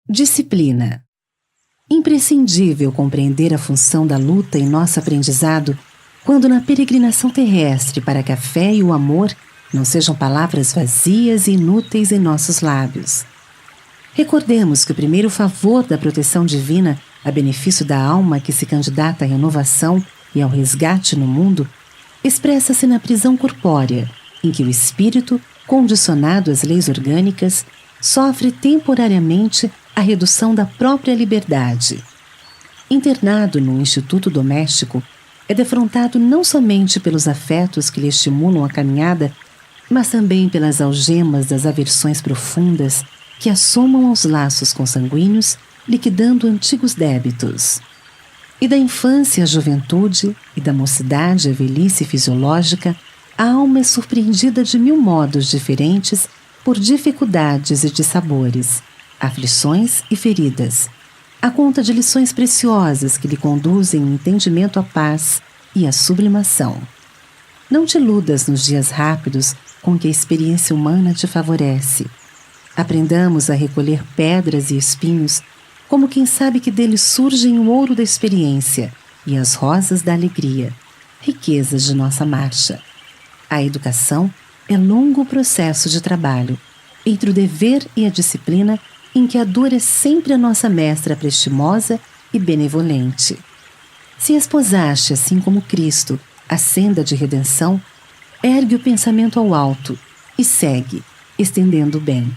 Disciplina. Imprescindível compreender a função da luta em nosso aprendizado quando na peregrinação terrestre para que a fé e o amor não sejam palavras vazias e inúteis em nossos lábios. Recordemos que o primeiro favor da proteção divina a benefício da alma que se candidata à renovação e ao resgate no mundo expressa-se na prisão corpórea, em que o espírito, condicionado às leis orgânicas, sofre temporariamente a redução da própria liberdade. Internado no instituto doméstico, é defrontado não somente pelos afetos que lhe estimulam a caminhada, mas também pelas algemas das aversões profundas que assomam aos laços consanguíneos, liquidando antigos débitos. E da infância à juventude, e da mocidade à velhice fisiológica, a alma é surpreendida de 1000 modos diferentes por dificuldades e dissabores, aflições e feridas, a conta de lições preciosas que lhe conduzem o entendimento à paz e à sublimação. Não te iludas nos dias rápidos com que a experiência humana te favorece. Aprendamos a recolher pedras e espinhos, como quem sabe que deles surgem o ouro da experiência e as rosas da alegria, riquezas de nossa marcha. A educação é longo processo de trabalho, entre o dever e a disciplina, em que a dor é sempre a nossa mestra prestimosa e benevolente. Se esposaste, assim como Cristo, a senda de redenção, ergue o pensamento ao alto e segue, estendendo o bem.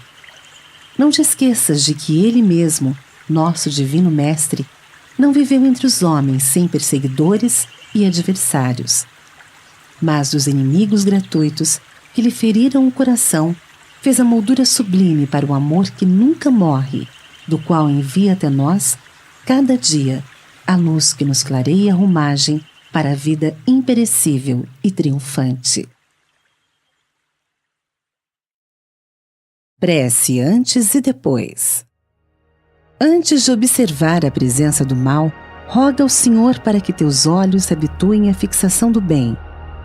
Não te esqueças de que Ele mesmo, nosso Divino Mestre, não viveu entre os homens sem perseguidores e adversários. Mas dos inimigos gratuitos que lhe feriram o coração, fez a moldura sublime para o amor que nunca morre, do qual envia até nós, cada dia, a luz que nos clareia a rumagem para a vida imperecível e triunfante. Prece antes e depois. Antes de observar a presença do mal, roga ao Senhor para que teus olhos se habituem à fixação do bem,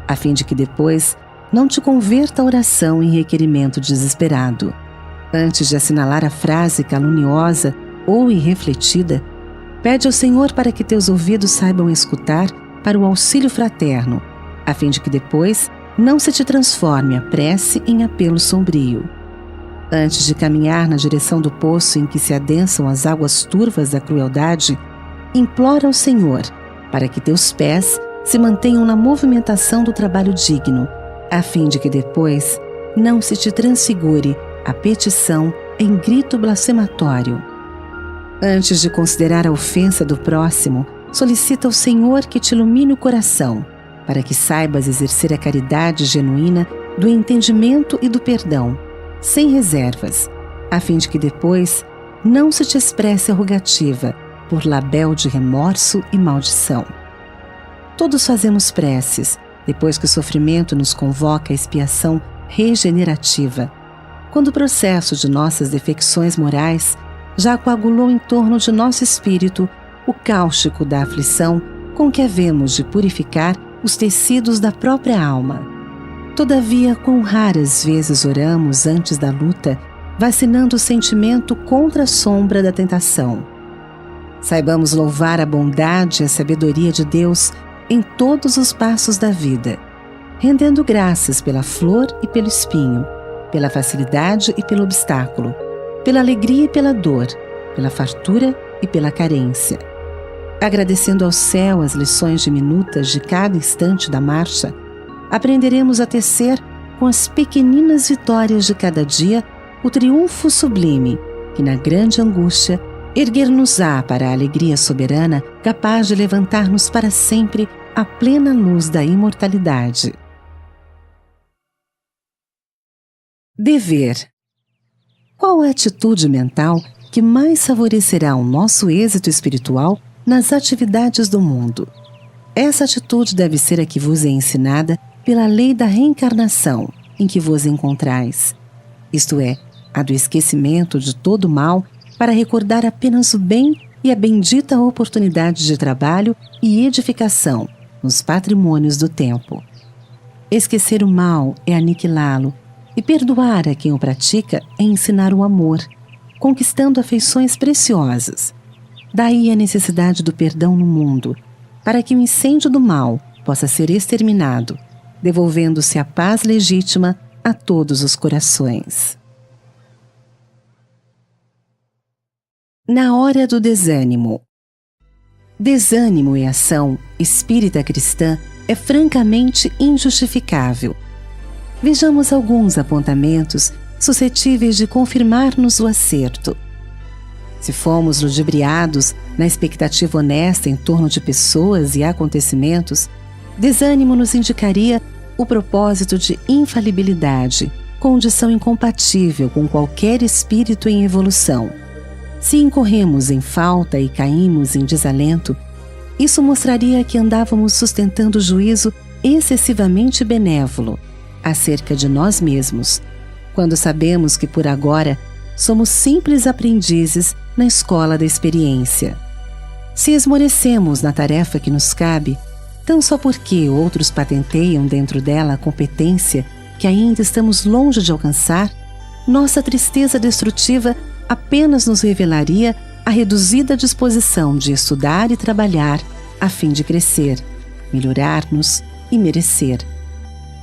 a fim de que depois não te converta a oração em requerimento desesperado. Antes de assinalar a frase caluniosa ou irrefletida, pede ao Senhor para que teus ouvidos saibam escutar para o auxílio fraterno, a fim de que depois não se te transforme a prece em apelo sombrio. Antes de caminhar na direção do poço em que se adensam as águas turvas da crueldade, implora ao Senhor para que teus pés se mantenham na movimentação do trabalho digno, a fim de que depois não se te transfigure a petição em grito blasfematório. Antes de considerar a ofensa do próximo, solicita ao Senhor que te ilumine o coração, para que saibas exercer a caridade genuína do entendimento e do perdão, sem reservas, a fim de que depois não se te expresse a rogativa por labéu de remorso e maldição. Todos fazemos preces, depois que o sofrimento nos convoca à expiação regenerativa, quando o processo de nossas defecções morais já coagulou em torno de nosso espírito o cáustico da aflição com que havemos de purificar os tecidos da própria alma. Todavia, quão raras vezes oramos antes da luta, vacinando o sentimento contra a sombra da tentação. Saibamos louvar a bondade e a sabedoria de Deus em todos os passos da vida, rendendo graças pela flor e pelo espinho, pela facilidade e pelo obstáculo, pela alegria e pela dor, pela fartura e pela carência. Agradecendo ao céu as lições diminutas de cada instante da marcha, aprenderemos a tecer com as pequeninas vitórias de cada dia o triunfo sublime que, na grande angústia, erguer-nos-á para a alegria soberana capaz de levantar-nos para sempre à plena luz da imortalidade. Dever. Qual a atitude mental que mais favorecerá o nosso êxito espiritual nas atividades do mundo? Essa atitude deve ser a que vos é ensinada pela lei da reencarnação em que vos encontrais, isto é, a do esquecimento de todo o mal para recordar apenas o bem e a bendita oportunidade de trabalho e edificação nos patrimônios do tempo. Esquecer o mal é aniquilá-lo, e perdoar a quem o pratica é ensinar o amor, conquistando afeições preciosas. Daí a necessidade do perdão no mundo, para que o incêndio do mal possa ser exterminado, devolvendo-se a paz legítima a todos os corações. Na hora do desânimo. Desânimo e ação espírita cristã é francamente injustificável. Vejamos alguns apontamentos suscetíveis de confirmar-nos o acerto. Se fomos ludibriados na expectativa honesta em torno de pessoas e acontecimentos, desânimo nos indicaria o propósito de infalibilidade, condição incompatível com qualquer espírito em evolução. Se incorremos em falta e caímos em desalento, isso mostraria que andávamos sustentando juízo excessivamente benévolo acerca de nós mesmos, quando sabemos que por agora somos simples aprendizes na escola da experiência. Se esmorecemos na tarefa que nos cabe, tão só porque outros patenteiam dentro dela a competência que ainda estamos longe de alcançar, nossa tristeza destrutiva apenas nos revelaria a reduzida disposição de estudar e trabalhar a fim de crescer, melhorar-nos e merecer.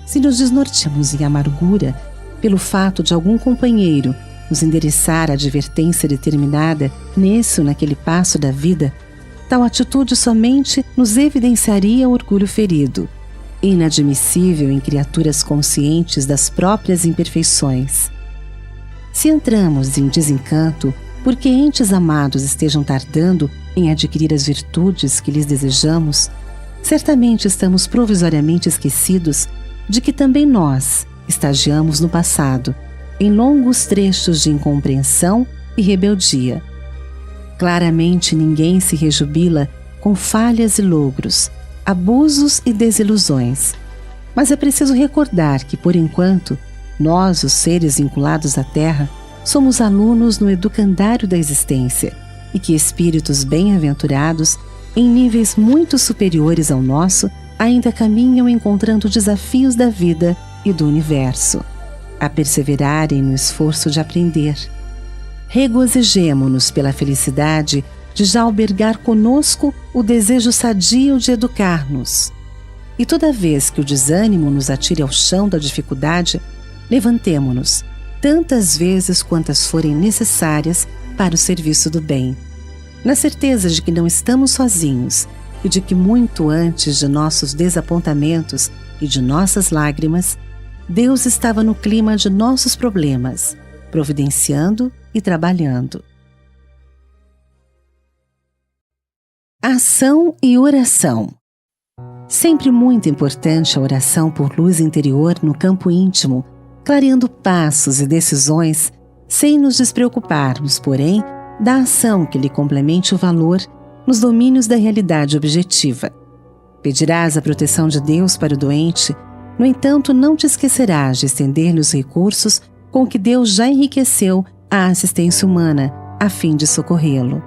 Se nos desnorteamos em amargura pelo fato de algum companheiro nos endereçar a advertência determinada nesse ou naquele passo da vida, tal atitude somente nos evidenciaria o orgulho ferido, inadmissível em criaturas conscientes das próprias imperfeições. Se entramos em desencanto porque entes amados estejam tardando em adquirir as virtudes que lhes desejamos, certamente estamos provisoriamente esquecidos de que também nós estagiamos no passado, em longos trechos de incompreensão e rebeldia. Claramente ninguém se rejubila com falhas e logros, abusos e desilusões. Mas é preciso recordar que, por enquanto, nós, os seres vinculados à Terra, somos alunos no educandário da existência e que espíritos bem-aventurados, em níveis muito superiores ao nosso, ainda caminham encontrando desafios da vida e do universo, a perseverarem no esforço de aprender. Regozijemo-nos pela felicidade de já albergar conosco o desejo sadio de educar-nos. E toda vez que o desânimo nos atire ao chão da dificuldade, levantemo-nos, tantas vezes quantas forem necessárias para o serviço do bem, na certeza de que não estamos sozinhos e de que muito antes de nossos desapontamentos e de nossas lágrimas, Deus estava no clima de nossos problemas, providenciando e trabalhando. Ação e oração. Sempre muito importante a oração por luz interior no campo íntimo, clareando passos e decisões, sem nos despreocuparmos, porém, da ação que lhe complemente o valor nos domínios da realidade objetiva. Pedirás a proteção de Deus para o doente, no entanto, não te esquecerás de estender-lhe os recursos com que Deus já enriqueceu a assistência humana, a fim de socorrê-lo.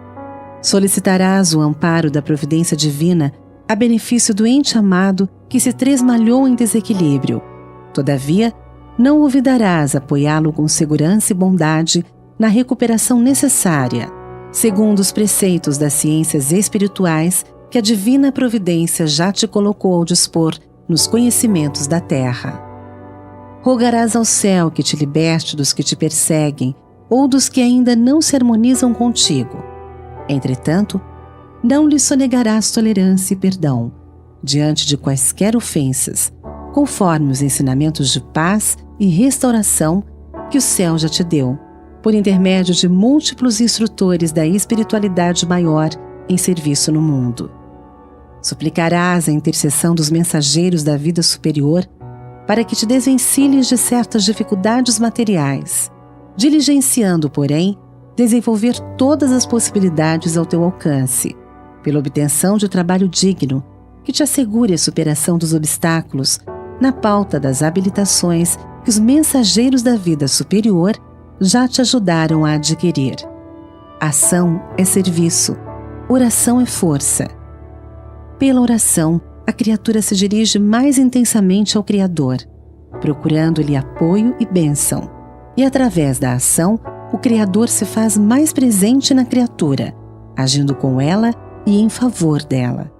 Solicitarás o amparo da providência divina a benefício do ente amado que se tresmalhou em desequilíbrio. Todavia, não olvidarás apoiá-lo com segurança e bondade na recuperação necessária, segundo os preceitos das ciências espirituais que a divina providência já te colocou ao dispor nos conhecimentos da terra. Rogarás ao céu que te liberte dos que te perseguem ou dos que ainda não se harmonizam contigo. Entretanto, não lhe sonegarás tolerância e perdão diante de quaisquer ofensas, conforme os ensinamentos de paz e restauração que o céu já te deu, por intermédio de múltiplos instrutores da espiritualidade maior em serviço no mundo. Suplicarás a intercessão dos mensageiros da vida superior para que te desvencilhes de certas dificuldades materiais, diligenciando, porém, desenvolver todas as possibilidades ao teu alcance, pela obtenção de trabalho digno que te assegure a superação dos obstáculos na pauta das habilitações que os mensageiros da vida superior já te ajudaram a adquirir. Ação é serviço, oração é força. Pela oração, a criatura se dirige mais intensamente ao Criador, procurando-lhe apoio e bênção, e através da ação, o Criador se faz mais presente na criatura, agindo com ela e em favor dela.